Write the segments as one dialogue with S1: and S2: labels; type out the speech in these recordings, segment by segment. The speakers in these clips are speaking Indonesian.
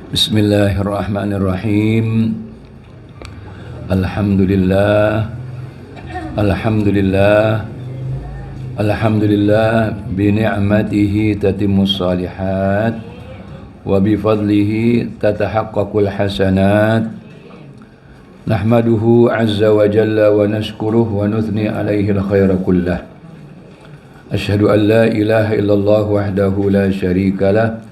S1: Bismillahirrahmanirrahim. Alhamdulillah. Alhamdulillah. Alhamdulillah bi ni'matihi tatimmus shalihat wa bi fadlihi tatahaqqaqul hasanat. Nahmaduhu azza wa jalla wa nashkuruhu wa nuthni alaihi al-khaira kullah. Asyhadu an la ilaha illallah wahdahu la syarika lah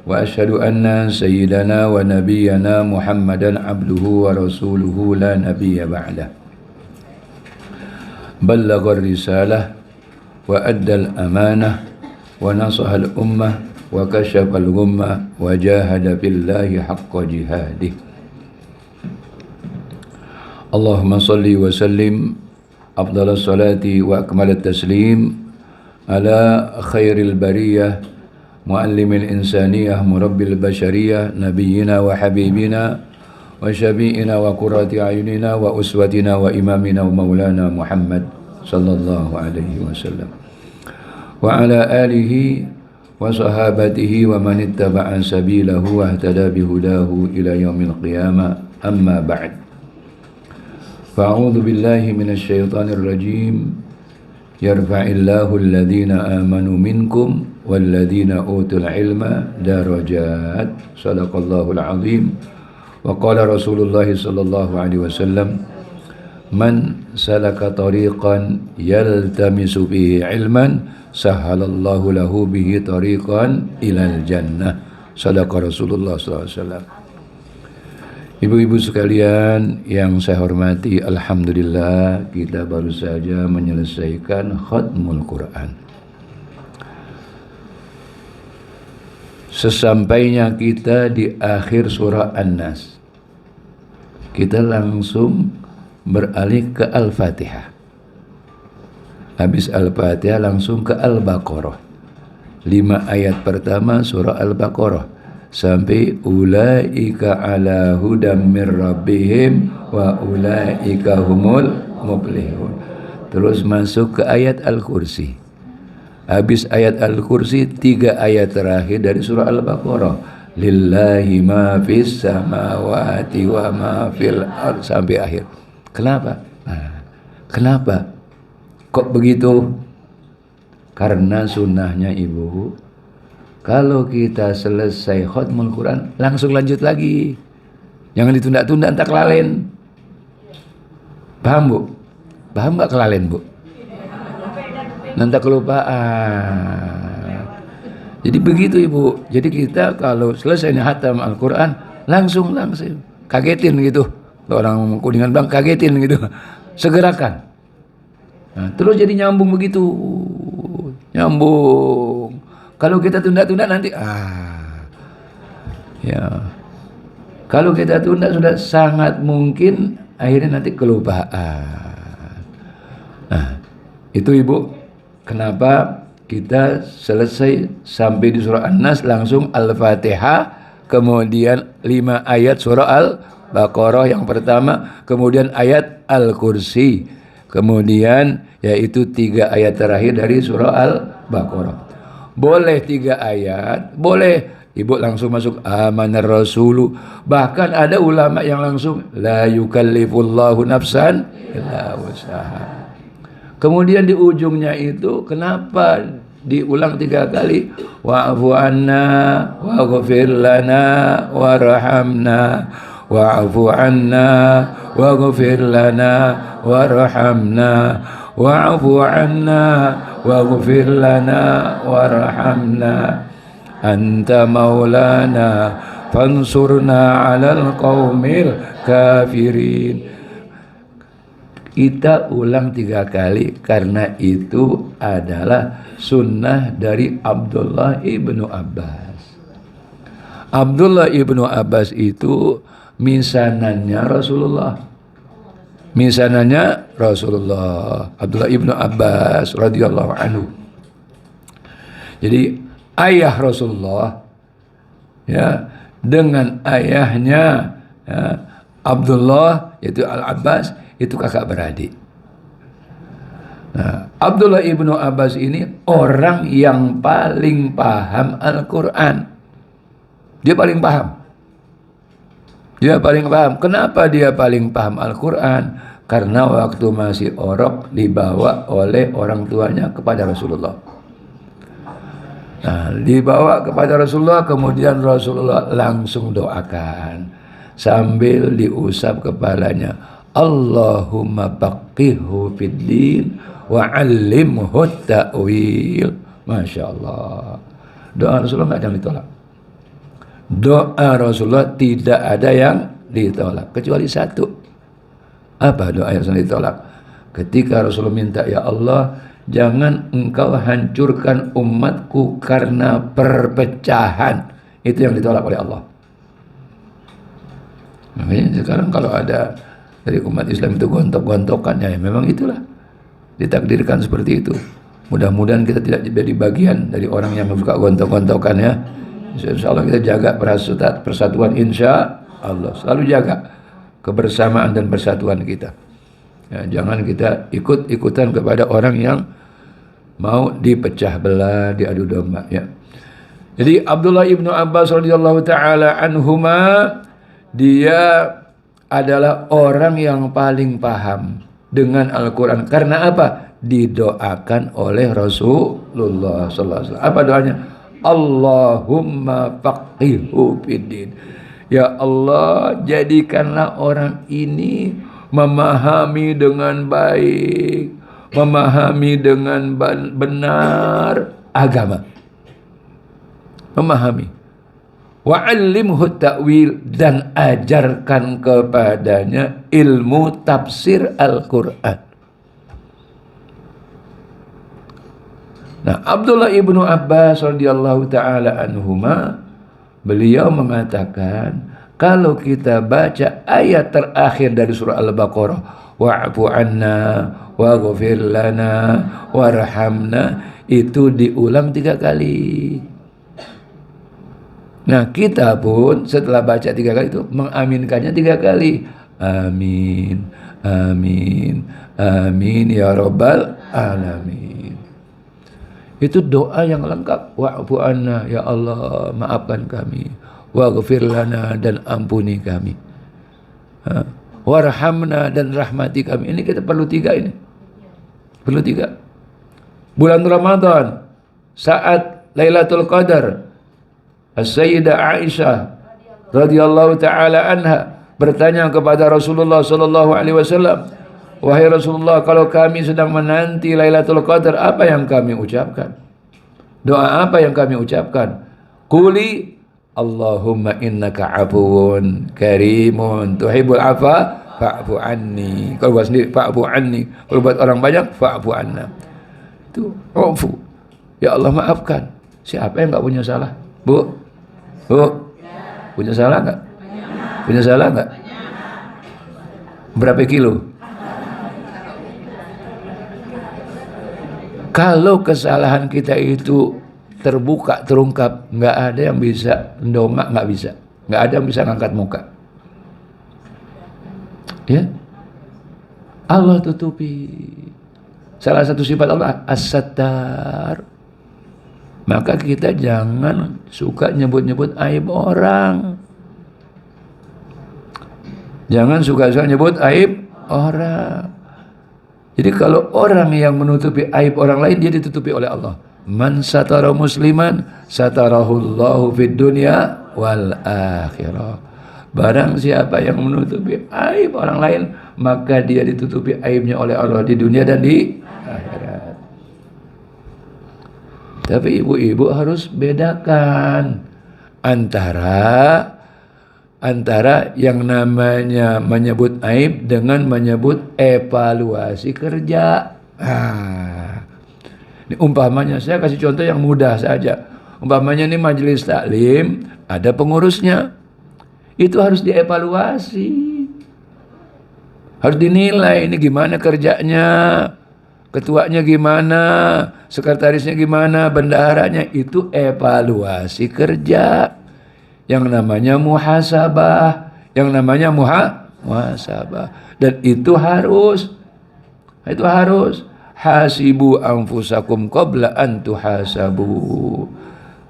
S1: wa asyhadu anna sayyidana wa nabiyyana Muhammadan abduhu wa rasuluhu la nabiyya ba'dah. Ballagha risalah wa addal amanah wa nasaha al-ummah wa kashafa al-ghummah wa jahada billahi haqqa jihadih. Allahumma salli wa sallim afdalas salati wa akmalat taslim ala khairil bariyah muallimil insaniyah murabbil bashariyah nabiyyina wa habibina wa syafi'ina wa qurrati ayunina wa uswatina wa imamina wa maulana Muhammad sallallahu alaihi wasallam wa ala alihi wa sahabatihi wa man ittaba'a sabilahu wa ihtada bihudahu ila yaumil qiyamah. Amma ba'd. Fa'udzu billahi minasy syaithanir rajim. Yarfa'illahu alladhina amanu minkum walladhina utul ilma darajat. Shadaqallahul azim. Wa qala Rasulullah sallallahu alaihi wasallam, man salaka tariqan yaltamisu bihi ilman sahhalallahu lahu bihi tariqan ilal jannah. Shadaqa Rasulullah sallallahu alaihi wasallam. Ibu-ibu sekalian yang saya hormati, alhamdulillah kita baru saja menyelesaikan khatmul Quran. Sesampainya kita di akhir surah An-Nas, kita langsung beralih ke Al-Fatihah. Habis Al-Fatihah langsung ke Al-Baqarah. 5 ayat pertama surah Al-Baqarah sampai ulaika ala hudam mir rabbihim wa ulaika humul muflihun. Terus masuk ke ayat Al-Kursi. Habis ayat Al-Kursi 3 ayat terakhir dari surah Al-Baqarah, lillahi ma fis samawati wa ma fil ard, sampai akhir. Kenapa? Kenapa kok begitu? Karena sunnahnya ibu, kalau kita selesai khatmul Quran, langsung lanjut lagi. Jangan ditunda-tunda, entar kelalen. Paham, Bu? Paham gak kelalen, Bu? Nanti kelupaan. Jadi begitu, Ibu. Jadi kita kalau selesai khatam Al-Quran, langsung. Kagetin gitu. Orang Kuningan bilang kagetin gitu. Segerakan. Nah, terus jadi nyambung begitu. Nyambung. Kalau kita tunda-tunda nanti ya. Kalau kita tunda sudah sangat mungkin akhirnya nanti kelupaan. Nah, itu Ibu, kenapa kita selesai sampai di surah An-Nas langsung Al-Fatihah, kemudian 5 ayat surah Al-Baqarah yang pertama, kemudian ayat Al-Kursi, kemudian yaitu 3 ayat terakhir dari surah Al-Baqarah. Boleh 3 ayat, boleh Ibu langsung masuk amanar rasulu. Bahkan ada ulama yang langsung la yukallifullahu nafsan illa wus'aha. Kemudian di ujungnya itu kenapa diulang 3 kali? Wa'fu anna waghfir lana warhamna, wa'fu anna waghfir lana warhamna, wa'fu anna waghfir lana warhamna, anta maulana fansurna 'alal qaumil kafirin. Kita ulang 3 kali karena itu adalah sunnah dari Abdullah ibnu Abbas. Abdullah ibnu Abbas itu misanannya Rasulullah. Abdullah ibnu Abbas radhiyallahu anhu. Jadi ayah Rasulullah ya dengan ayahnya ya, Abdullah yaitu Al-Abbas itu kakak beradik. Nah, Abdullah ibnu Abbas ini orang yang paling paham Al-Quran. Dia paling paham. Dia paling paham. Kenapa dia paling paham Al-Quran? Karena waktu masih orok dibawa oleh orang tuanya kepada Rasulullah. Nah, dibawa kepada Rasulullah, kemudian Rasulullah langsung doakan sambil diusap kepalanya. Allahumma faqihhu fid din wa 'allimhu ta'wil. Masya Allah. Doa Rasulullah nggak ada yang ditolak. Doa Rasulullah tidak ada yang ditolak kecuali satu. Apa doa yang ditolak? Ketika Rasulullah minta, ya Allah, jangan engkau hancurkan umatku karena perpecahan. Itu yang ditolak oleh Allah. Makanya sekarang kalau ada dari umat Islam itu gontok-gontokan, ya memang itulah ditakdirkan seperti itu. Mudah-mudahan kita tidak jadi bagian dari orang yang suka gontok-gontokan ya. Insya Allah kita jaga persatuan, insya Allah selalu jaga kebersamaan dan persatuan kita. Ya, jangan kita ikut-ikutan kepada orang yang mau dipecah belah, diadu domba. Ya. Jadi Abdullah ibnu Abbas radhiyallahu taala anhuma, dia adalah orang yang paling paham dengan Al-Quran. Karena apa? Didoakan oleh Rasulullah sallallahu alaihi wasallam. Apa doanya? Allahumma faqihhu fiddin. Ya Allah, jadikanlah orang ini memahami dengan baik, memahami dengan benar agama. Memahami. Wa 'allimhu ta'wil, dan ajarkan kepadanya ilmu tafsir Al-Quran. Nah, Abdullah ibnu Abbas radhiyallahu taala anhuma, beliau mengatakan, kalau kita baca ayat terakhir dari surah Al-Baqarah, wa'fu anna waghfir lana warhamna, itu diulang 3 kali. Nah, kita pun setelah baca 3 kali itu mengaminkannya 3 kali. Amin, amin, amin ya rabbal alamin. Itu doa yang lengkap. Wa'fu anna, ya Allah, maafkan kami. Waghfir lana, dan ampuni kami. Warhamna, dan rahmati kami. Ini kita perlu 3 ini. Perlu 3. Bulan Ramadan, saat Lailatul Qadar, As-Sayyidah Aisyah radhiyallahu taala anha bertanya kepada Rasulullah sallallahu alaihi wasallam, wahai Rasulullah, kalau kami sedang menanti Lailatul Qadar, apa yang kami ucapkan? Doa apa yang kami ucapkan? Quli Allahumma innaka afuwun karimun tuhibbul afa fa'fu anni. Kalau buat sendiri fa'fu anni, kalau buat orang banyak fa'fu anna. Itu afu. Ya Allah, maafkan. Siapa yang enggak punya salah? Bu? Punya salah enggak? Punya salah enggak? Berapa kilo? Kalau kesalahan kita itu terbuka, terungkap, nggak ada yang bisa mendongak, nggak bisa. Nggak ada yang bisa ngangkat muka. Ya, Allah tutupi. Salah satu sifat Allah As-Sattar. Maka kita jangan suka nyebut-nyebut aib orang. Jangan suka-suka nyebut aib orang. Jadi kalau orang yang menutupi aib orang lain, dia ditutupi oleh Allah. Man satara musliman satarahullahu fid dunya wal akhirah. Barang siapa yang menutupi aib orang lain, maka dia ditutupi aibnya oleh Allah di dunia dan di akhirat. Tapi ibu-ibu harus bedakan antara yang namanya menyebut aib dengan menyebut evaluasi kerja. Ini umpamanya, saya kasih contoh yang mudah saja. Umpamanya ini majelis taklim, ada pengurusnya. Itu harus dievaluasi. Harus dinilai, ini gimana kerjanya, ketuanya gimana, sekretarisnya gimana, bendaharanya. Itu evaluasi kerja. Yang namanya muhasabah, yang namanya muhasabah. Dan itu harus hasibu anfusakum qabla an tuhasabu.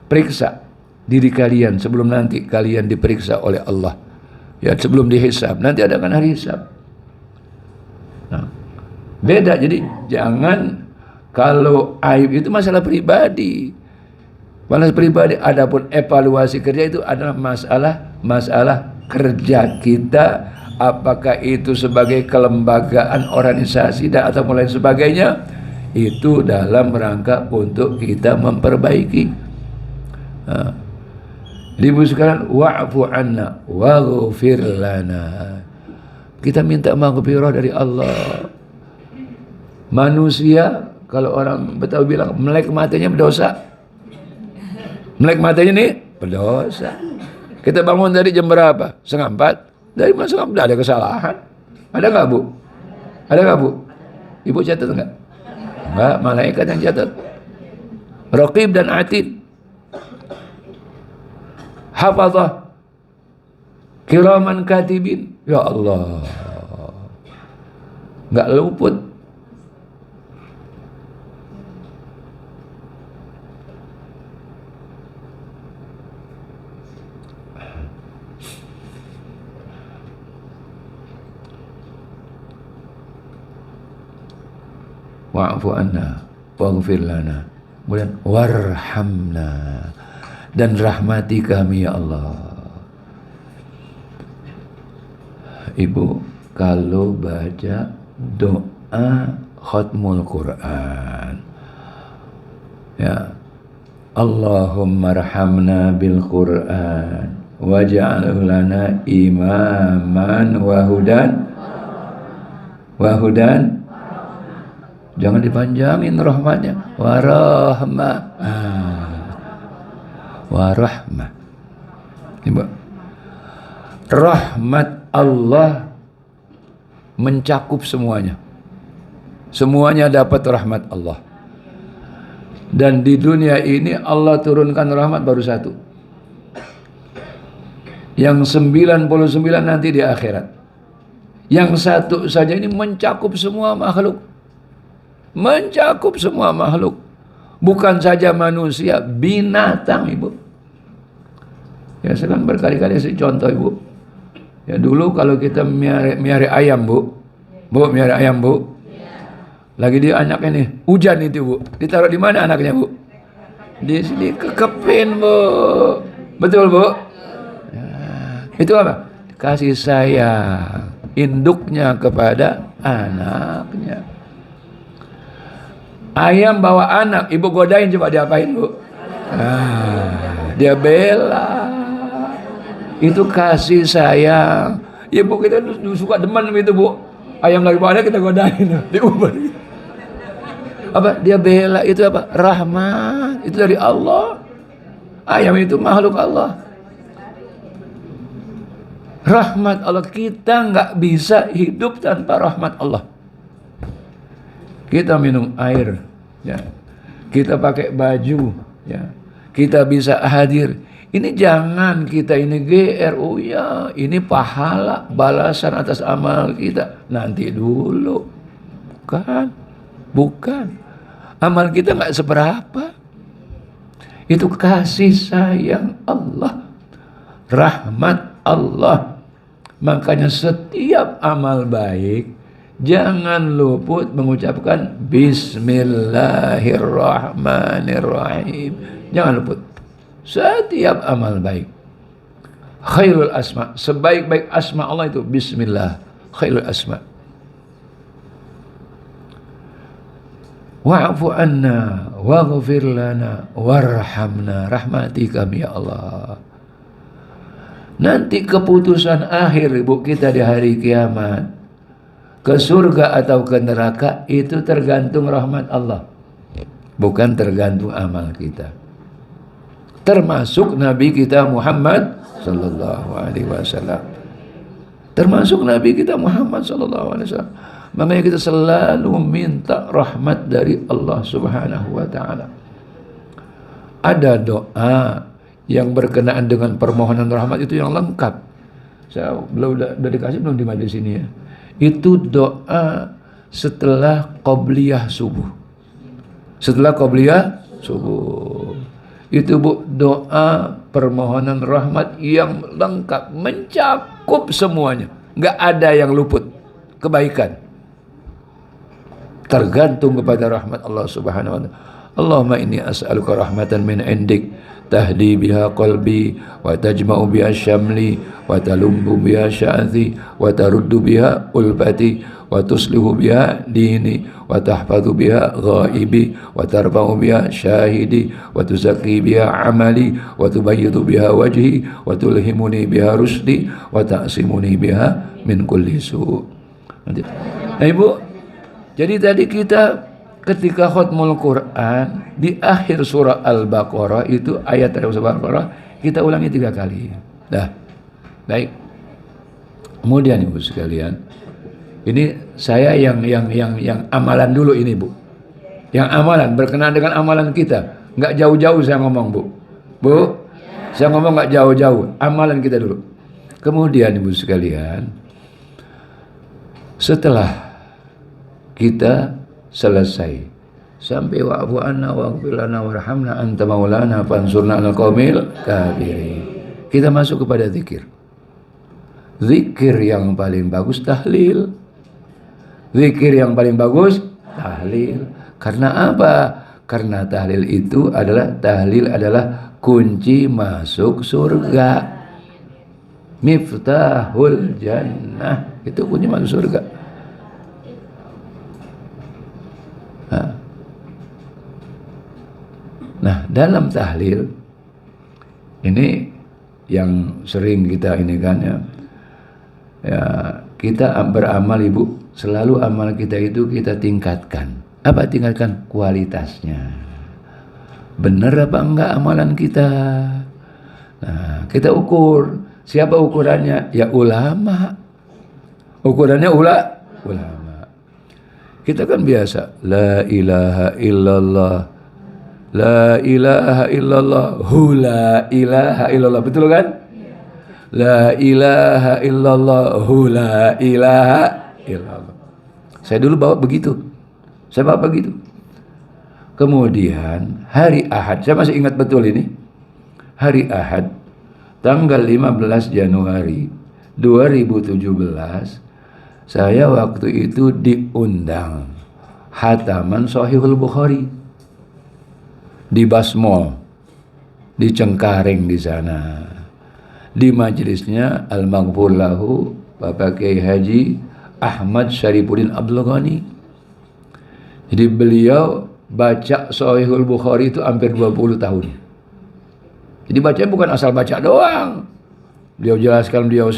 S1: Periksa diri kalian sebelum nanti kalian diperiksa oleh Allah. Ya, sebelum dihisab. Nanti ada kan hari hisab. Nah, beda. Jadi jangan, kalau aib itu masalah pribadi. Masalah pribadi. Adapun evaluasi kerja itu adalah masalah kerja kita, apakah itu sebagai kelembagaan, organisasi dan atau lain sebagainya, itu dalam rangka untuk kita memperbaiki. Ibu sekalian, wa'fu anna waghfir lana. Kita minta maghfirah dari Allah. Manusia, kalau orang Betawi bilang, melek matanya berdosa. Melek matanya nih berdosa. Kita bangun dari jam berapa? 3:30. Dari mana 3:30? Ada kesalahan. Ada nggak, Bu? Ada nggak, Bu? Ibu catat nggak? Nggak, malaikat yang catat. Raqib dan Atid. Hafazah. Kiraman katibin. Ya Allah. Nggak luput. Wa'fu anna waghfir lana. Kemudian warhamna, dan rahmati kami ya Allah. Ibu, kalau baca doa khatmul Quran, ya, Allahumma arhamna bil Quran waj'al lana imaman wa hudan. Jangan dipanjangin rahmatnya. Warahmah. Warahmah. Ibu, rahmat Allah mencakup semuanya. Semuanya dapat rahmat Allah. Dan di dunia ini Allah turunkan rahmat baru satu. Yang 99 nanti di akhirat. Yang satu saja ini mencakup semua makhluk. Mencakup semua makhluk. Bukan saja manusia, binatang, Ibu. Ya, saya kan berkali-kali saya contoh, Ibu. Ya, dulu kalau kita miara ayam, Bu. Bu, miara ayam, Bu. Lagi dia anaknya nih, hujan itu, Bu. Ditaruh di mana anaknya, Bu? Di sini, kekepin, Bu. Betul, Bu? Ya, itu apa? Kasih sayang induknya kepada anaknya. Ayam bawa anak, ibu godain, coba diapain, Bu? Dia bela. Itu kasih sayang. Ya, Bu, kita suka demen itu, Bu. Ayam lagi bawa anak, kita godain, diubah. Apa? Dia bela. Itu apa? Rahmat. Itu dari Allah. Ayam itu makhluk Allah. Rahmat Allah. Kita nggak bisa hidup tanpa rahmat Allah. Kita minum air, ya. Kita pakai baju, ya. Kita bisa hadir. Ini jangan kita ini GR, oh ya, ini pahala, balasan atas amal kita. Nanti dulu. Bukan. Amal kita nggak seberapa. Itu kasih sayang Allah, rahmat Allah. Makanya setiap amal baik, jangan luput mengucapkan Bismillahirrahmanirrahim. Jangan luput. Setiap amal baik. Khairul asma. Sebaik-baik asma Allah itu Bismillah. Khairul asma. Wa'fu anna waghfir lana warhamna. Rahmati kami ya Allah. Nanti keputusan akhir, Ibu, kita di hari kiamat, ke surga atau ke neraka, itu tergantung rahmat Allah, bukan tergantung amal kita. Termasuk Nabi kita Muhammad sallallahu alaihi wasallam. Termasuk Nabi kita Muhammad sallallahu alaihi wasallam. Makanya kita selalu minta rahmat dari Allah Subhanahu wa taala. Ada doa yang berkenaan dengan permohonan rahmat itu yang lengkap. Saya udah dikasih belum di majelis ini ya. Itu doa setelah qobliyah subuh. Setelah qobliyah subuh. Itu Bu, doa permohonan rahmat yang lengkap, mencakup semuanya. Nggak ada yang luput kebaikan. Tergantung kepada rahmat Allah Subhanahu wa taala. Allahumma inni as'aluka rahmatan min indik tahdi biha qalbi wa tajma'u biha syamli wa talumbu biha sya'athi wa taruddu biha ulfati wa tuslihu biha dini wa tahfadhu biha ghaibi wa tarfa'u biha syahidi wa tuzakki biha amali wa tubayyidu biha wajhi wa tulhimuni biha rusdi wa ta'simuni biha min kulli su'. Nah Ibu, jadi tadi kita ketika khatmul Quran di akhir surah Al-Baqarah itu ayat dari surah Al-Baqarah kita ulangi 3 kali. Dah. Baik. Kemudian Ibu sekalian, ini saya yang amalan dulu ini Bu. Yang amalan berkenaan dengan amalan kita. Enggak jauh-jauh saya ngomong Bu. Bu, saya ngomong enggak jauh-jauh, amalan kita dulu. Kemudian Ibu sekalian, setelah kita selesai sampai wa'fu anna waghfir lana warhamna anta maulana fansurna 'alal qaumil kafirin, kita masuk kepada zikir. Zikir yang paling bagus tahlil. Zikir yang paling bagus tahlil. Karena apa? Karena tahlil adalah kunci masuk surga. Miftahul jannah, itu kunci masuk surga. Nah, dalam tahlil ini yang sering kita ini kan ya, kita beramal Ibu, selalu amal kita itu kita tingkatkan. Apa tingkatkan? Kualitasnya. Benar apa enggak amalan kita? Nah, kita ukur. Siapa ukurannya? Ya ulama. Ukurannya ulama. Kita kan biasa la ilaha illallah, la ilaha illallah, la ilaha illallah, betul kan? La ilaha illallah, la ilaha illallah. Saya dulu bawa begitu. Kemudian hari Ahad, saya masih ingat betul ini. Hari Ahad, tanggal 15 Januari 2017, saya waktu itu diundang hataman Sahihul Bukhari di Basmol, di Cengkareng di sana. Di majelisnya Al-Maghfur lahu Bapak Kiai Haji Ahmad Syarifuddin Abdul Ghani. Jadi beliau baca Sahihul Bukhari itu hampir 20 tahun. Jadi bacanya bukan asal baca doang. Beliau jelaskan, beliau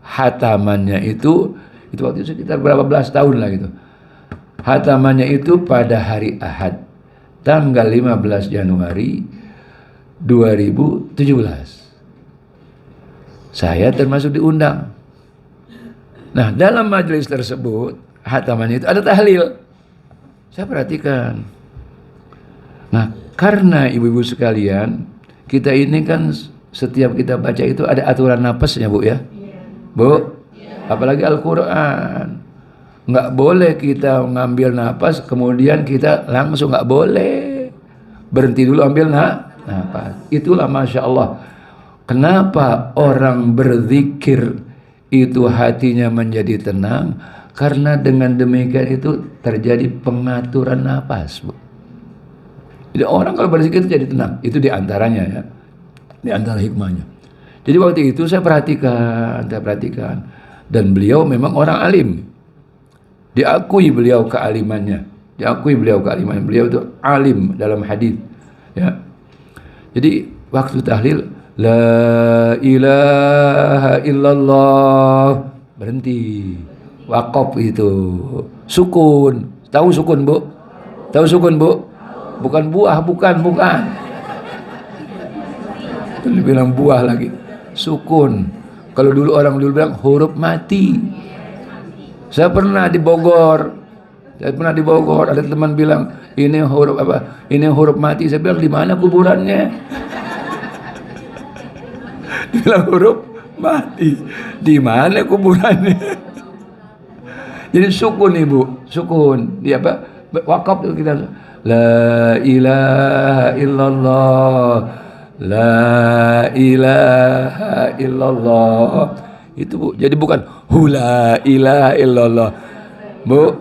S1: hatamannya itu waktu itu sekitar berapa belas tahun lah gitu. Hatamannya itu pada hari Ahad, tanggal 15 Januari 2017. Saya termasuk diundang. Nah, dalam majelis tersebut, hatamannya itu ada tahlil. Saya perhatikan. Nah, karena ibu-ibu sekalian, kita ini kan setiap kita baca itu ada aturan napasnya Bu ya. Bu, apalagi Al-Quran. Nggak boleh kita ngambil napas, kemudian kita langsung, nggak boleh. Berhenti dulu ambil napas. Itulah Masya Allah. Kenapa orang berzikir itu hatinya menjadi tenang? Karena dengan demikian itu terjadi pengaturan napas Bu. Jadi orang kalau berzikir itu jadi tenang. Itu diantaranya ya. Di antara hikmahnya. Jadi waktu itu saya perhatikan. Dan beliau memang orang alim. Diakui beliau kealimannya. Beliau itu alim dalam hadis. Ya. Jadi waktu tahlil la ilaha illallah, berhenti. Waqaf itu. Sukun. Tahu sukun Bu? Tahu sukun Bu? Bukan buah, bukan. Dibilang buah lagi. Sukun. Kalau dulu orang bilang huruf mati. Saya pernah di Bogor. Ada teman bilang ini huruf apa? Ini huruf mati. Saya bilang di mana kuburannya? Bilang huruf mati. Di mana kuburannya? Jadi sukun Ibu, sukun. Dia apa? wakaf tuh kita la ilaha illallah, la ilaha illallah. Itu Bu, jadi bukan la ilaha illallah. Bu,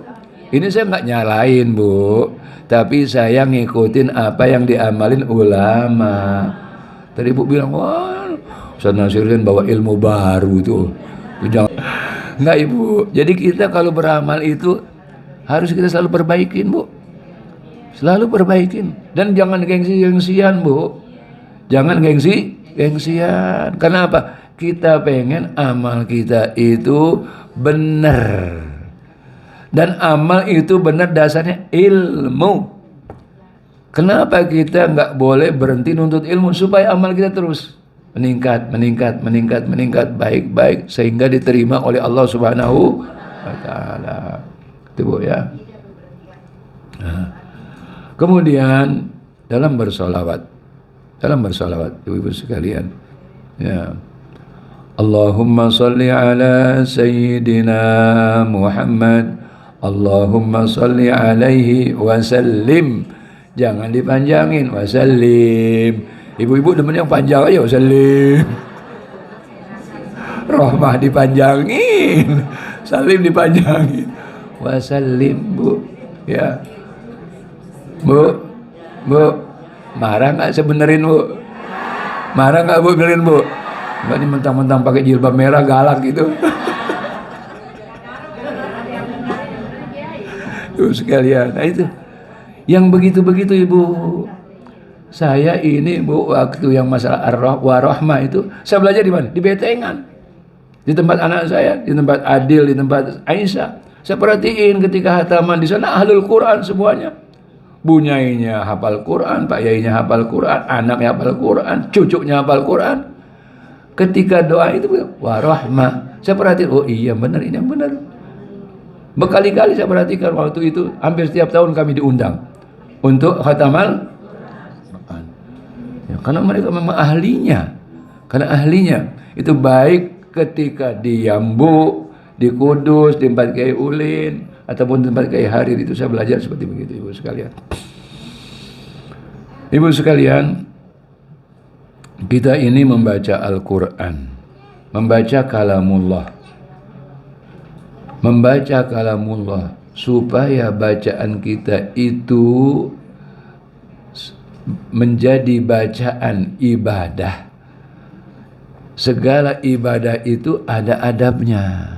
S1: ini saya nggak nyalain Bu, tapi saya ngikutin apa yang diamalin ulama. Tadi Bu bilang, wah Ustaz Nasiruddin bawa ilmu baru tuh. Jangan. Enggak Ibu, jadi kita kalau beramal itu harus kita selalu perbaikin Bu. Selalu perbaikin. Dan jangan gengsi-gengsian Bu. Jangan gengsi-gengsian. Kenapa? Kita pengen amal kita itu benar. Dan amal itu benar dasarnya ilmu. Kenapa kita nggak boleh berhenti nuntut ilmu? Supaya amal kita terus meningkat, baik sehingga diterima oleh Allah Subhanahu wa taala. Itu Bu ya. Nah, kemudian dalam bersolawat ibu-ibu sekalian, ya. Allahumma salli ala Sayyidina Muhammad, Allahumma salli alaihi wasallim. Jangan dipanjangin, wasallim. Ibu-ibu demen yang panjang aja, wasallim. Rahmah dipanjangin, salim dipanjangin, wasallim Bu. Ya Bu, marah nggak sebenerin Bu? Marah nggak Bu benerin Bu? Nggak nih mentang-mentang pakai jilbab merah galak gitu. Tuh sekalian, nah itu yang begitu-begitu Ibu. Saya ini Bu, waktu yang masalah ar-rahmah itu saya belajar di mana? Di Betengan, di tempat anak saya, di tempat Adil, di tempat Aisyah. Saya perhatiin ketika hataman di sana ahlul Quran semuanya. Bunyainya hafal Quran, Pak Yainya hafal Quran, anaknya hafal Quran, cucunya hafal Quran. Ketika doa itu warahmah, saya perhatiin, oh iya benar, ini yang benar. Berkali-kali saya perhatikan waktu itu, hampir setiap tahun kami diundang untuk khatamal Quran. Ya, karena mereka memang ahlinya. Karena ahlinya itu baik ketika di Yambu, di Kudus, di tempat Kiai Ulin, ataupun tempat Kiai Harir, itu saya belajar seperti begitu Ibu sekalian. Ibu sekalian, kita ini membaca Al-Quran, membaca kalamullah, supaya bacaan kita itu menjadi bacaan ibadah. Segala ibadah itu ada adabnya.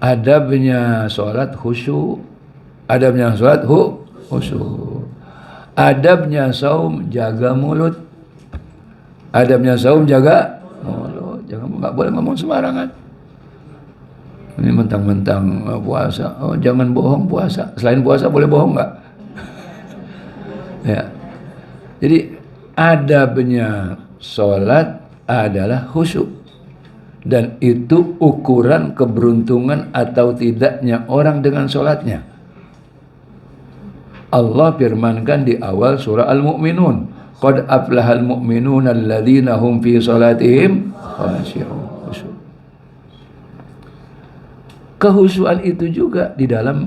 S1: Adabnya sholat khusyuk, adabnya sholat khusyuk, adabnya saum jaga mulut, adabnya saum jaga mulut. Nggak boleh ngomong sembarangan. Ini mentang-mentang puasa, oh jangan bohong puasa. Selain puasa boleh bohong nggak? Ya. Jadi adabnya sholat adalah khusyuk, dan itu ukuran keberuntungan atau tidaknya orang dengan sholatnya. Allah firmankan di awal surah Al-Mu'minun, qad aflahal mu'minuna alladzina hum fi sholatihim khashi'un. Kehusuan itu juga di dalam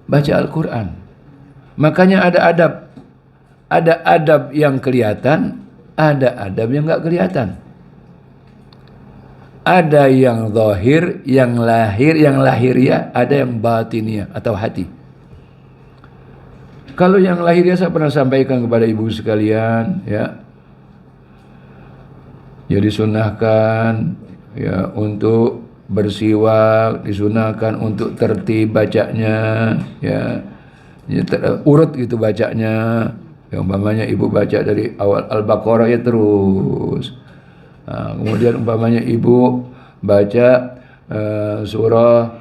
S1: baca Al-Quran. Makanya ada adab. Ada adab yang kelihatan, ada adab yang nggak kelihatan. Ada yang zahir, yang lahiriah, ada yang batiniah atau hati. Kalau yang lahiriah saya pernah sampaikan kepada ibu sekalian, ya. Jadi disunahkan ya untuk bersiwak, disunahkan untuk tertib bacanya, ya, urut gitu bacanya. Yang umpamanya ibu baca dari awal Al-Baqarah ya terus. Nah, kemudian umpamanya ibu baca surah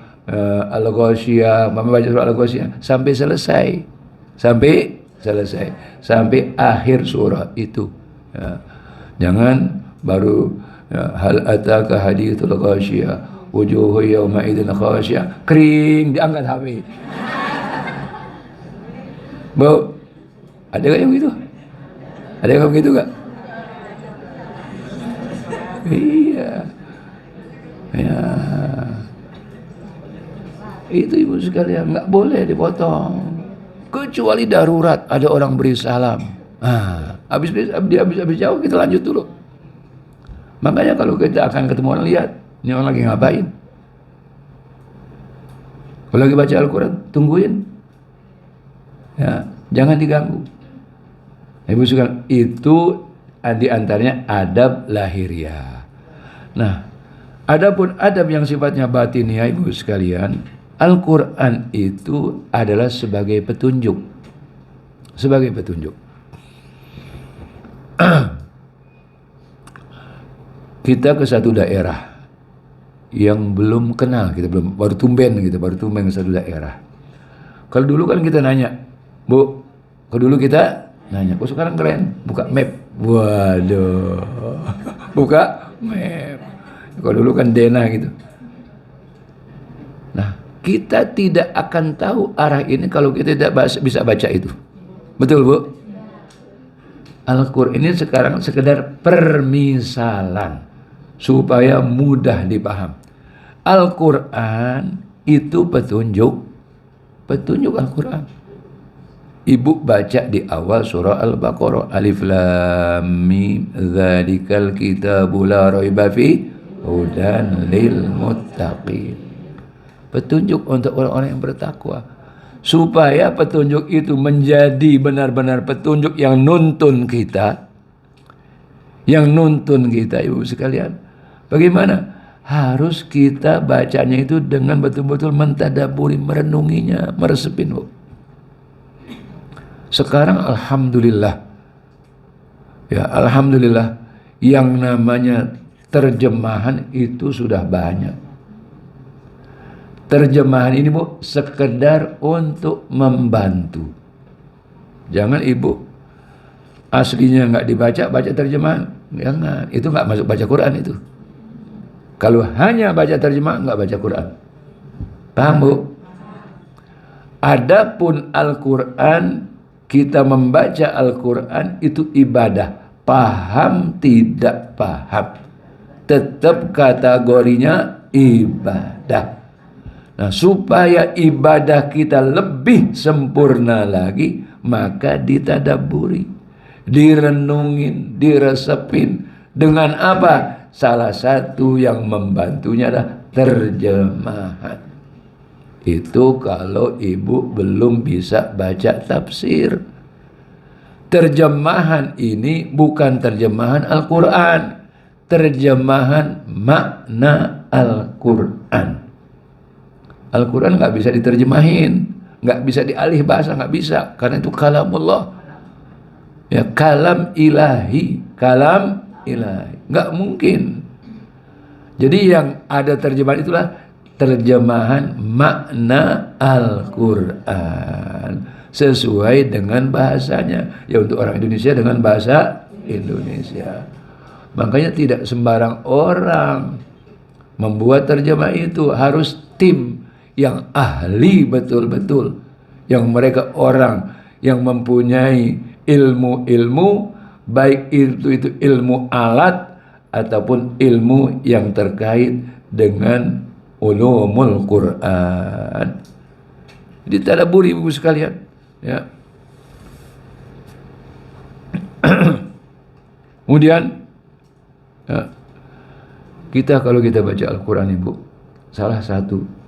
S1: Al-Ghasyiyah, umpamanya baca surah Al-Ghasyiyah sampai selesai, sampai akhir surah itu. Ya. Jangan baru hal ataka hadithul ghasyiyah wujuhu yawma idzin khasyiyah, kering diangkat HP. Bu, ada gak yang gitu? Ada yang begitu gak? Iya. Ya. Itu ibu sekalian, nggak boleh dipotong. Kecuali darurat, ada orang beri salam. Habis jauh kita lanjut dulu. Makanya kalau kita akan ketemu orang, lihat ini orang lagi ngapain. Kalau lagi baca Al-Quran, tungguin. Ya, jangan diganggu. Ibu sekalian, itu di antaranya adab lahiriah. Nah, adapun adab yang sifatnya batiniah, ibu sekalian, Al-Quran itu adalah sebagai petunjuk. Sebagai petunjuk. Kita ke satu daerah yang belum kenal, kita belum, baru tumben ke satu daerah. Kalau dulu kan kita nanya, Bu, kalau dulu kita nanya, kok sekarang keren, buka map. Waduh, buka map. Kalau dulu kan Dena gitu. Nah, kita tidak akan tahu arah ini kalau kita tidak bisa baca itu. Betul, Bu? Al-Quran ini sekarang sekedar permisalan supaya mudah dipaham. Al-Quran itu petunjuk Al-Quran. Ibu baca di awal surah Al-Baqarah, Alif Lam Mim, dzalikal kitabu la raiba fi hudan lil muttaqin. Petunjuk untuk orang-orang yang bertakwa. Supaya petunjuk itu menjadi benar-benar petunjuk yang nuntun kita. Yang nuntun kita, ibu sekalian. Bagaimana? Harus kita bacanya itu dengan betul-betul mentadaburi, merenunginya, meresepin, Bu. Sekarang alhamdulillah. Ya, alhamdulillah yang namanya terjemahan itu sudah banyak. Terjemahan ini, Bu, sekedar untuk membantu. Jangan ibu aslinya nggak dibaca, baca terjemahan. Jangan, itu nggak masuk baca Quran itu. Kalau hanya baca terjemahan, nggak baca Quran. Paham, Bu? Adapun Al-Quran, kita membaca Al-Quran itu ibadah. Paham tidak paham, tetap kategorinya ibadah. Nah, supaya ibadah kita lebih sempurna lagi, maka ditadaburi, direnungin, diresepin. Dengan apa? Salah satu yang membantunya adalah terjemahan. Itu kalau ibu belum bisa baca tafsir. Terjemahan ini bukan terjemahan Al-Quran, terjemahan makna Al-Quran. Al-Quran nggak bisa diterjemahin, nggak bisa dialih bahasa, nggak bisa, karena itu kalamullah, ya, kalam ilahi, nggak mungkin. Jadi yang ada terjemahan itulah terjemahan makna Al-Quran sesuai dengan bahasanya, ya, untuk orang Indonesia dengan bahasa Indonesia. Makanya tidak sembarang orang membuat terjemah itu, harus tim yang ahli betul-betul, yang mereka orang yang mempunyai ilmu-ilmu, baik itu ilmu alat ataupun ilmu yang terkait dengan ulumul Quran. Jadi tadabburi, ibu sekalian, ya. Kemudian ya, kita kalau kita baca Al-Quran, ibu, salah satu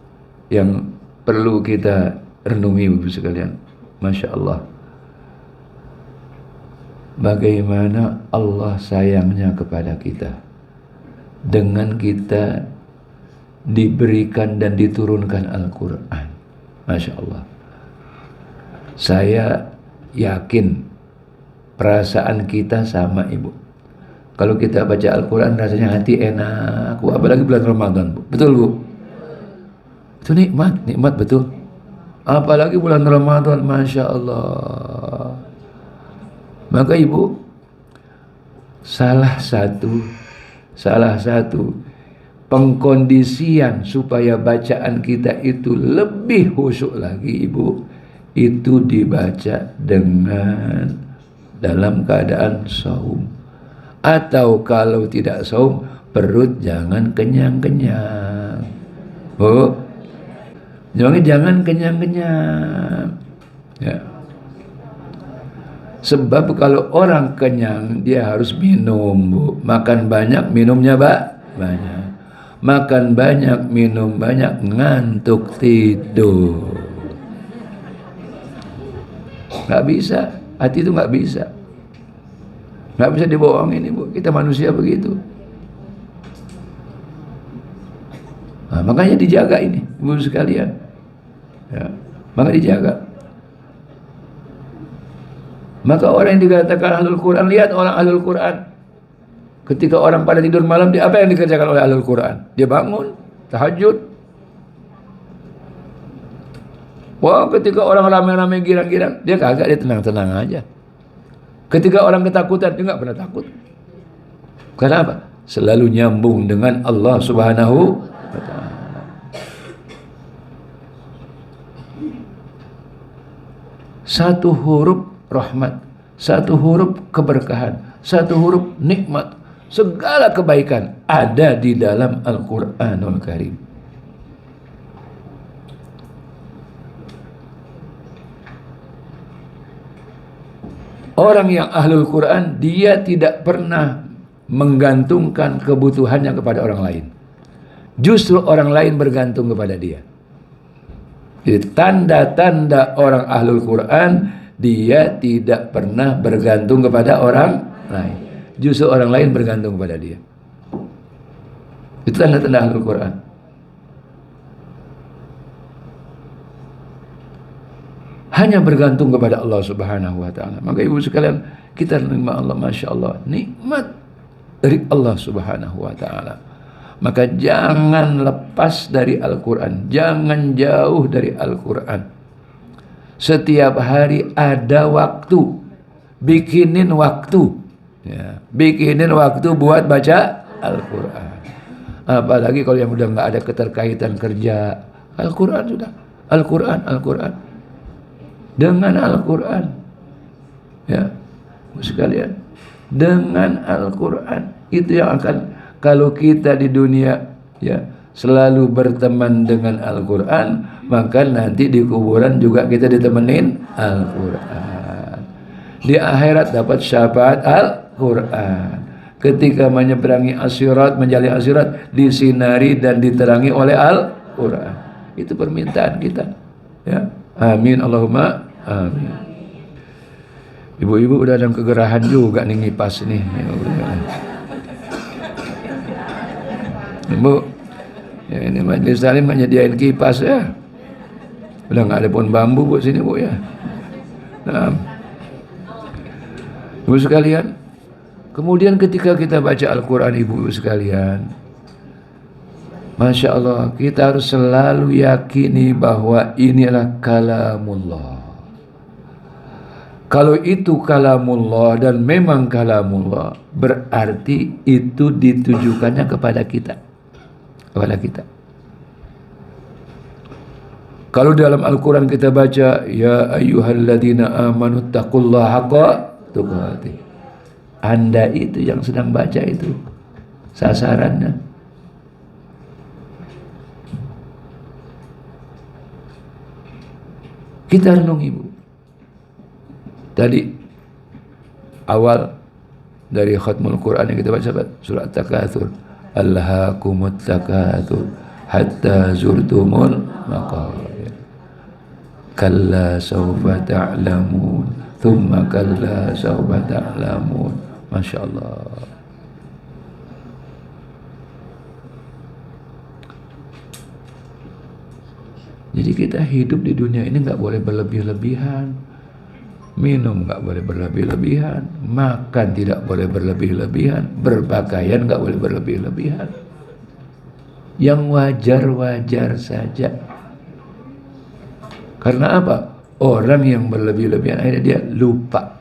S1: yang perlu kita renungi, ibu sekalian, Masya Allah, bagaimana Allah sayangnya kepada kita dengan kita diberikan dan diturunkan Al-Quran. Masya Allah. Saya yakin perasaan kita sama, ibu. Kalau kita baca Al-Quran rasanya hati enak, apalagi bulan Ramadan, Bu. Betul, Bu? Itu nikmat betul. Apalagi bulan Ramadan, Masya Allah. Maka ibu, salah satu pengkondisian supaya bacaan kita itu lebih khusyuk lagi, ibu, itu dibaca dengan dalam keadaan saum. Atau kalau tidak saum, perut jangan kenyang-kenyang. Bu, Jangan kenyang-kenyang. Ya. Sebab kalau orang kenyang dia harus minum, Bu. Makan banyak, minumnya banyak. Makan banyak, minum banyak, ngantuk tidur. Nggak bisa, hati itu nggak bisa. Nggak bisa dibohongin, Ibu. Kita manusia begitu. Nah, makanya dijaga ini, Ibu sekalian. Ya, maka dijaga. Maka orang yang dikatakan ahlul Quran, lihat orang ahlul Quran. Ketika orang pada tidur malam, apa yang dikerjakan oleh ahlul Quran? Dia bangun, tahajud. Wah, ketika orang ramai-ramai girang-girang, dia kagak, dia tenang-tenang aja. Ketika orang ketakutan, dia nggak pernah takut. Kenapa? Selalu nyambung dengan Allah Subhanahu wa Ta'ala. Satu huruf rahmat, satu huruf keberkahan, satu huruf nikmat, segala kebaikan ada di dalam Al-Quranul Karim. Orang yang ahlul Quran, dia tidak pernah menggantungkan kebutuhannya kepada orang lain. Justru orang lain bergantung kepada dia. Jadi tanda-tanda orang ahlul Quran, dia tidak pernah bergantung kepada orang lain. Justru orang lain bergantung kepada dia. Itu tanda-tanda ahlul Quran. Hanya bergantung kepada Allah Subhanahu wa Ta'ala. Maka ibu sekalian, kita menerima Allah, Masya Allah, nikmat dari Allah Subhanahu wa Ta'ala. Maka jangan lepas dari Al-Quran, jangan jauh dari Al-Quran. Setiap hari ada waktu, bikinin waktu, ya, bikinin waktu buat baca Al-Quran. Apalagi kalau yang udah nggak ada keterkaitan kerja, Al-Quran sudah, Al-Quran, Al-Quran. Dengan Al-Quran, ya, sekalian, dengan Al-Quran itu yang akan, kalau kita di dunia, ya, selalu berteman dengan Al-Quran, maka nanti di kuburan juga kita ditemenin Al-Quran. Di akhirat dapat syafaat Al-Quran. Ketika menyeberangi asyirat, menjalani asyirat, disinari dan diterangi oleh Al-Quran. Itu permintaan kita, ya. Amin, Allahumma amin. Ibu-ibu udah ada kegerahan juga nih ngipas nih. Ibu, ya, ini majelis taklim menyediain kipas ya. Udah nggak ada pohon bambu Bu sini Bu ya. Nah, ibu sekalian, kemudian ketika kita baca Al-Quran, ibu sekalian, Masya Allah, kita harus selalu yakini bahwa ini adalah kalamullah. Kalau itu kalamullah dan memang kalamullah, berarti itu ditujukannya kepada kita. Kepada kita. Kalau dalam Al-Quran kita baca, ya ayyuhalladzina amanu taqullaha haqqa tuqatih. Anda itu yang sedang baca itu sasarannya. Kita renung ibu. Tadi awal dari khatmul Quran yang kita baca surat Takatsur, alhaakumut takatsur hatta zurtumul maqabir kalla sawfa ta'lamun thumma kalla sawfa ta'lamun. Masya Allah. Jadi kita hidup di dunia ini nggak boleh berlebih-lebihan, minum nggak boleh berlebih-lebihan, makan tidak boleh berlebih-lebihan, berpakaian nggak boleh berlebih-lebihan. Yang wajar-wajar saja. Karena apa? Orang yang berlebih-lebihan akhirnya dia lupa.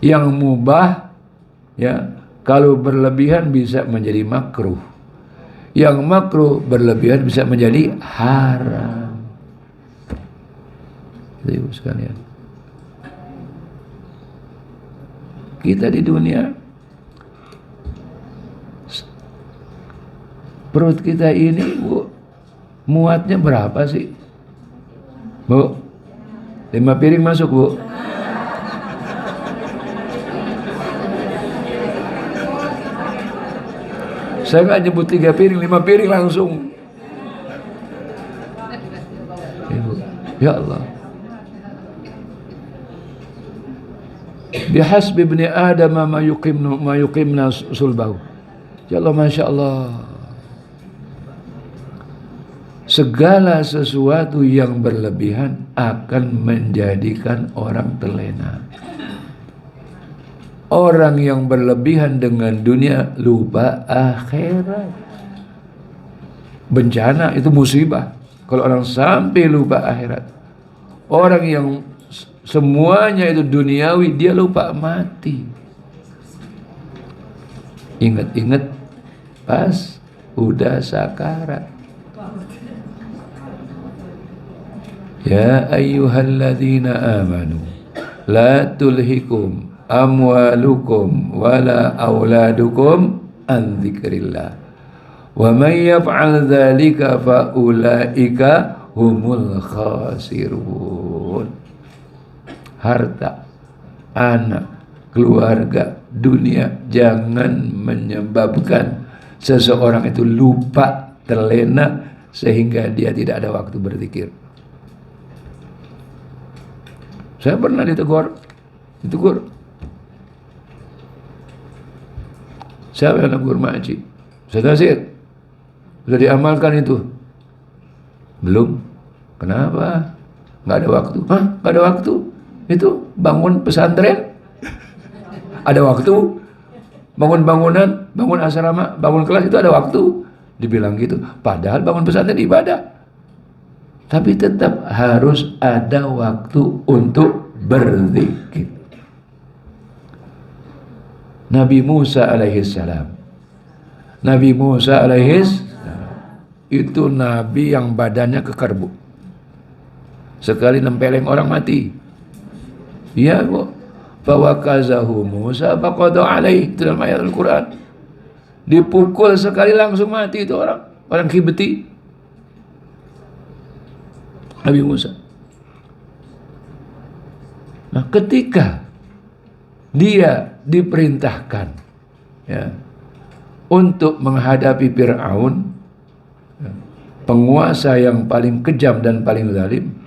S1: Yang mubah, ya, kalau berlebihan bisa menjadi makruh. Yang makruh berlebihan bisa menjadi haram. Itu ibu sekalian. Kita di dunia, perut kita ini, Bu, Muatnya berapa sih? Bu, 5 piring masuk, Bu. Saya nggak nyebut 3 piring, 5 piring langsung. Ibu, ya Allah. Bihasbi ibni Adam ma yuqimna sulbahu. Ya Allah, Masya Allah. Segala sesuatu yang berlebihan akan menjadikan orang terlena. Orang yang berlebihan dengan dunia lupa akhirat. Bencana itu musibah kalau orang sampai lupa akhirat. Orang yang semuanya itu duniawi, dia lupa mati. Ingat-ingat pas udah sakarat. Ya ayyuhalladzina amanu la tulhikum amwalukum wala auladukum an dzikrillah wa man yaf'al dzalika fa ulaika humul khasirun. Harta, anak, keluarga, dunia jangan menyebabkan seseorang itu lupa, terlena sehingga dia tidak ada waktu berzikir. Saya pernah ditegur. Siapa yang negur Makci? Saya Tasir. Sudah diamalkan itu? Belum. Kenapa? Nggak ada waktu. Hah? Nggak ada waktu? Itu bangun pesantren? Ada waktu? Bangun bangunan, bangun asrama, bangun kelas itu ada waktu? Dibilang gitu. Padahal bangun pesantren ibadah. Tapi tetap harus ada waktu untuk berzikir. Nabi Musa alaihissalam. Nabi Musa alaihissalam itu nabi yang badannya kekar, Bu. Sekali nempeleng orang mati. Iya, Bu. Fawakazahu Musa faqada alaih. Itu dalam ayat Al-Quran. Dipukul sekali langsung mati itu orang Kibti. Nabi Musa. Nah, ketika dia diperintahkan ya, untuk menghadapi Fir'aun, ya, penguasa yang paling kejam dan paling zalim,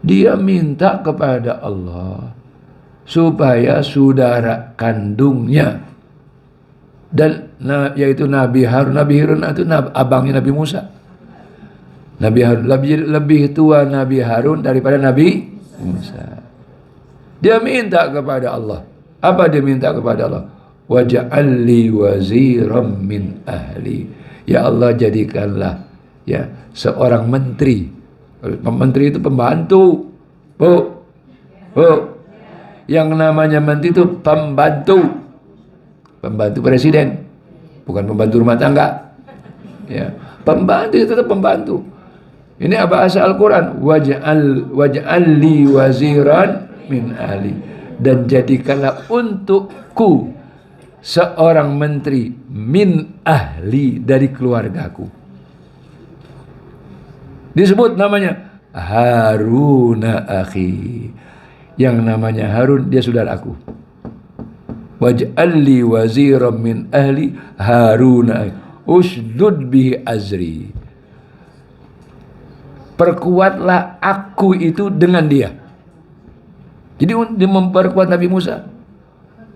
S1: dia minta kepada Allah supaya saudara kandungnya dan yaitu Nabi Harun itu abangnya Nabi Musa. Nabi Harun lebih tua Nabi Harun daripada Nabi Musa. Dia minta kepada Allah. Apa dia minta kepada Allah? Waj'al li waziran min ahli. Ya Allah, jadikanlah ya seorang menteri. Menteri itu pembantu. Bu. Yang namanya menteri itu pembantu. Pembantu presiden. Bukan pembantu rumah tangga. Ya, pembantu itu tetap pembantu. Ini bahasa Al-Quran. Waj'al li waziran min ahli. Dan jadikanlah untukku seorang menteri min ahli, dari keluargaku. Disebut namanya Haruna akhi. Yang namanya Harun, dia saudaraku. Waj'al li waziran min ahli Haruna usdud bihi azri. Perkuatlah aku itu dengan dia. Jadi dia memperkuat Nabi Musa.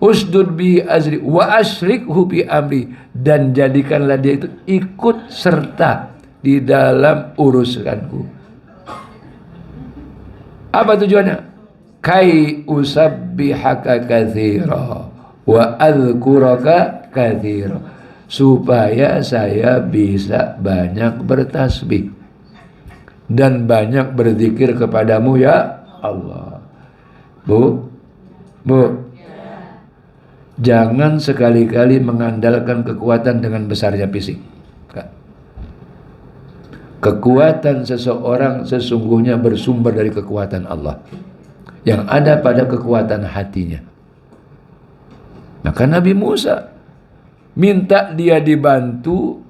S1: Usdud bi azri wa asyrikhu bi amri, dan jadikanlah dia itu ikut serta di dalam urusanku. Apa tujuannya? Kai usabbihaka katsira wa adzkuraka katsira, supaya saya bisa banyak bertasbih dan banyak berzikir kepadamu ya Allah. Bu, jangan sekali-kali mengandalkan kekuatan dengan besarnya fisik. Kekuatan seseorang sesungguhnya bersumber dari kekuatan Allah yang ada pada kekuatan hatinya. Maka Nabi Musa minta dia dibantu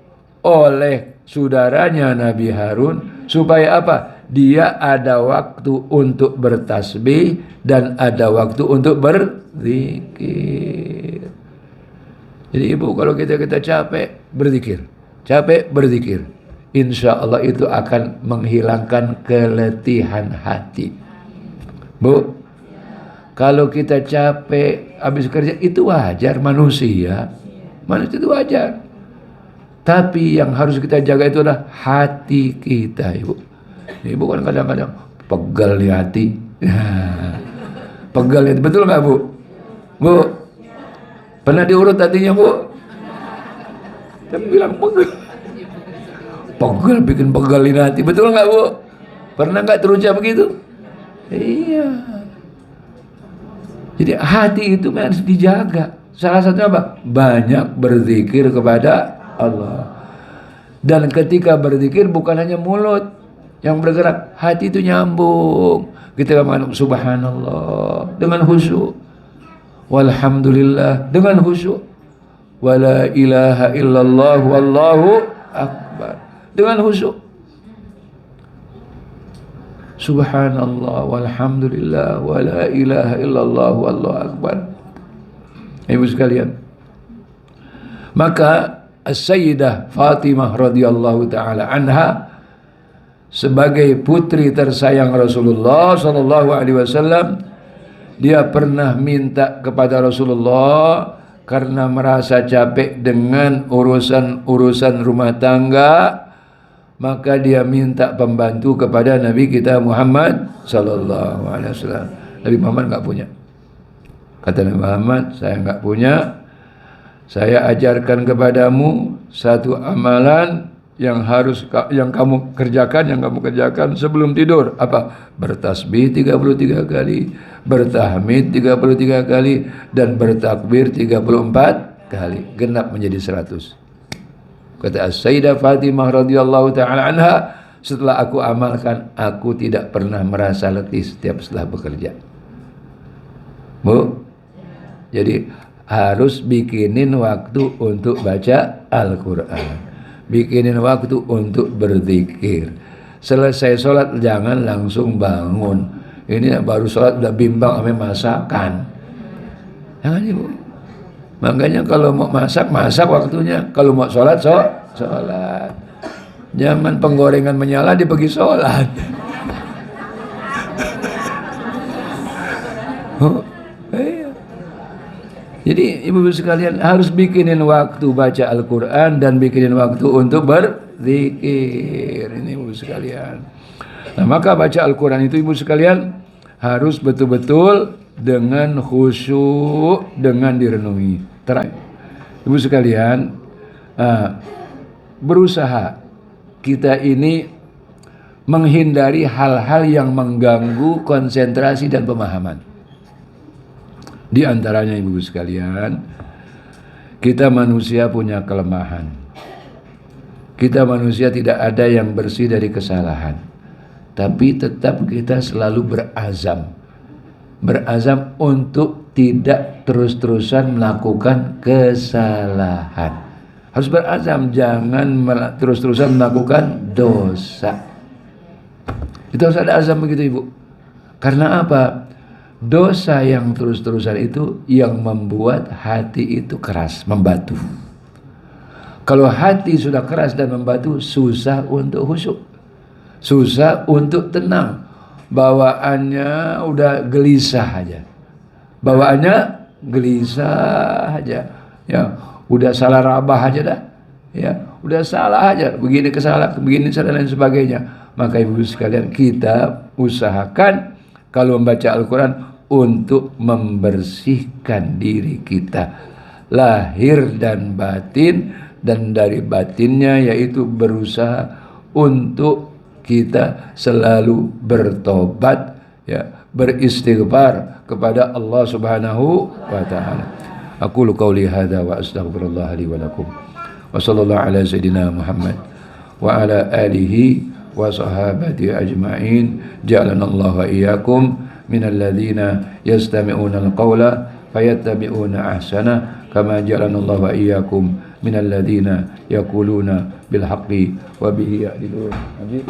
S1: oleh saudaranya Nabi Harun supaya apa? Dia ada waktu untuk bertasbih dan ada waktu untuk berzikir. Jadi ibu, kalau kita capek berzikir, insya Allah itu akan menghilangkan keletihan hati. Bu, kalau kita capek habis kerja itu wajar, manusia itu wajar. Tapi yang harus kita jaga itu adalah hati kita, ibu. Ibu kan kadang-kadang pegal di hati. Pegal itu betul nggak, Bu? Bu, pernah diurut hatinya, Bu? Tapi bilang pegal. Pegal, bikin pegalin hati, betul nggak, Bu? Pernah nggak terucap begitu? Iya. Jadi hati itu harus dijaga. Salah satunya apa? Banyak berzikir kepada Allah. Dan ketika berzikir bukan hanya mulut yang bergerak, hati itu nyambung. Kita mengatakan subhanallah dengan khusyuk, walhamdulillah dengan khusyuk, wala ilaha illallah wallahu akbar dengan khusyuk. Subhanallah walhamdulillah wala ilaha illallah wallahu akbar. Ibu sekalian, maka As-Sayyidah Fatimah radhiyallahu taala anha sebagai putri tersayang Rasulullah sallallahu alaihi wasallam, dia pernah minta kepada Rasulullah karena merasa capek dengan urusan rumah tangga, maka dia minta pembantu kepada Nabi kita Muhammad sallallahu alaihi wasallam. Nabi Muhammad enggak punya. Kata Nabi Muhammad, saya enggak punya. Saya ajarkan kepadamu satu amalan yang kamu kerjakan sebelum tidur. Apa? Bertasbih 33 kali, bertahmid 33 kali, dan bertakbir 34 kali. Genap menjadi 100. Kata As-Sayyidah Fatimah radhiyallahu ta'ala anha, setelah aku amalkan, aku tidak pernah merasa letih setelah bekerja. Bu, jadi harus bikinin waktu untuk baca Al-Quran, bikinin waktu untuk berzikir. Selesai sholat jangan langsung bangun. Ini baru sholat udah bimbang sama masakan. Jangan, ibu. Makanya kalau mau masak waktunya. Kalau mau sholat sholat. Jangan penggorengan menyala dibagi sholat. Jadi ibu-ibu sekalian harus bikinin waktu baca Al-Quran dan bikinin waktu untuk berzikir. Ini ibu sekalian. Nah, maka baca Al-Quran itu ibu sekalian harus betul-betul dengan khusyuk, dengan direnungi. Terakhir, ibu sekalian, berusaha kita ini menghindari hal-hal yang mengganggu konsentrasi dan pemahaman. Di antaranya ibu sekalian, kita manusia punya kelemahan. Kita manusia tidak ada yang bersih dari kesalahan. Tapi tetap kita selalu berazam untuk tidak terus-terusan melakukan kesalahan. Harus berazam, jangan terus-terusan melakukan dosa. Itu harus ada azam begitu, ibu. Karena apa? Dosa yang terus-terusan itu yang membuat hati itu keras, membatu. Kalau hati sudah keras dan membatu, susah untuk khusyuk, susah untuk tenang. Bawaannya udah gelisah aja. Ya, udah salah rabah aja dah. Ya, udah salah aja. Begini kesalahan, begini dan lain sebagainya. Maka ibu sekalian, kita usahakan kalau membaca Al-Quran untuk membersihkan diri kita, lahir dan batin, dan dari batinnya yaitu berusaha untuk kita selalu bertobat, ya, beristighfar kepada Allah Subhanahu wa taala. Aqulu qauli hadza wa astaghfirullah li wa lakum. Wa sallallahu ala sayidina Muhammad wa ala alihi wa sahabati ajma'in. Ja'alana Allah wa iyyakum minal ladzina yastami'una al-qawla fayattabi'una ahsana kama ja'alana Allah wa iyyakum minal ladzina yaquluna bil haqqi wa bihi ya'dilun. Amin.